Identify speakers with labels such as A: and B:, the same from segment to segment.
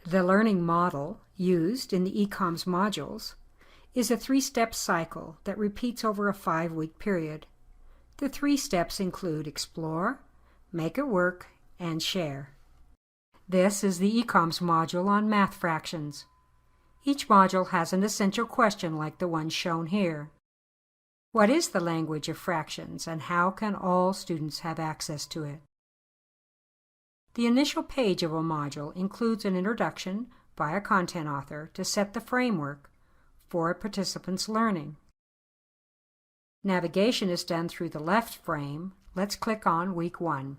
A: The learning model used in the eCALLMS modules is a 3-step cycle that repeats over a 5-week period. The 3 steps include Explore, Make It Work, and Share. This is the eCALLMS module on math fractions. Each module has an essential question like the one shown here. What is the language of fractions, and how can all students have access to it? The initial page of a module includes an introduction by a content author to set the framework for a participant's learning. Navigation is done through the left frame. Let's click on Week 1.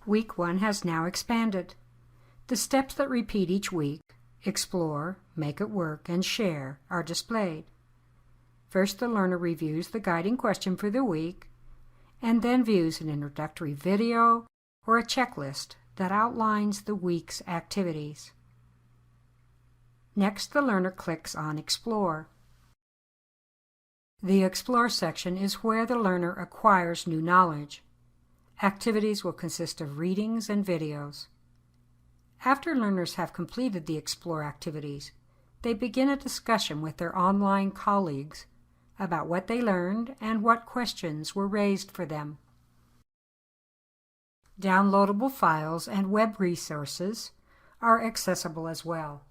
A: Week 1 has now expanded. The steps that repeat each week, Explore, Make It Work, and Share, are displayed. First, the learner reviews the guiding question for the week, and then views an introductory video or a checklist that outlines the week's activities. Next, the learner clicks on Explore. The Explore section is where the learner acquires new knowledge. Activities will consist of readings and videos. After learners have completed the Explore activities, they begin a discussion with their online colleagues about what they learned and what questions were raised for them. Downloadable files and web resources are accessible as well.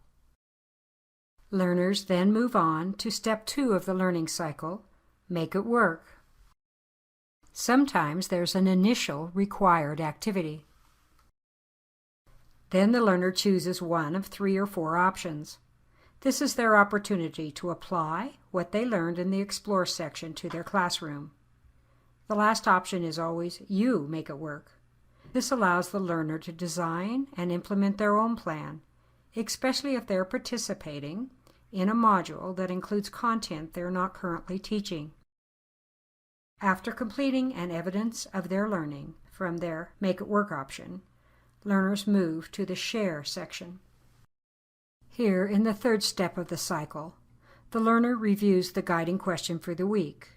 A: Learners then move on to Step 2 of the learning cycle, Make It Work. Sometimes there's an initial required activity. Then the learner chooses one of 3 or 4 options. This is their opportunity to apply what they learned in the Explore section to their classroom. The last option is always You Make It Work. This allows the learner to design and implement their own plan, especially if they're participating in a module that includes content they're not currently teaching. After completing an evidence of their learning from their Make It Work option, learners move to the Share section. Here, in the 3rd step of the cycle, the learner reviews the guiding question for the week,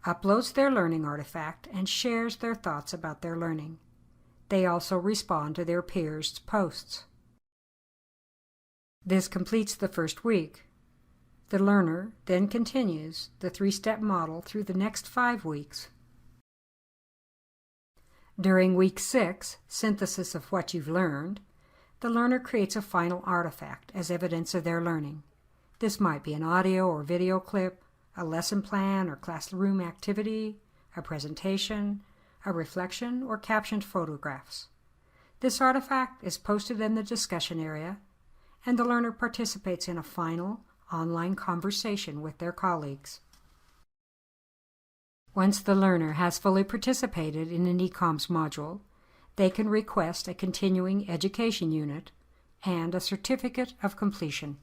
A: uploads their learning artifact, and shares their thoughts about their learning. They also respond to their peers' posts. This completes the 1st week. The learner then continues the 3-step model through the next 5 weeks. During Week 6, Synthesis of What You've Learned, the learner creates a final artifact as evidence of their learning. This might be an audio or video clip, a lesson plan or classroom activity, a presentation, a reflection, or captioned photographs. This artifact is posted in the discussion area, and the learner participates in a final online conversation with their colleagues. Once the learner has fully participated in an eCALLMS module, they can request a continuing education unit and a certificate of completion.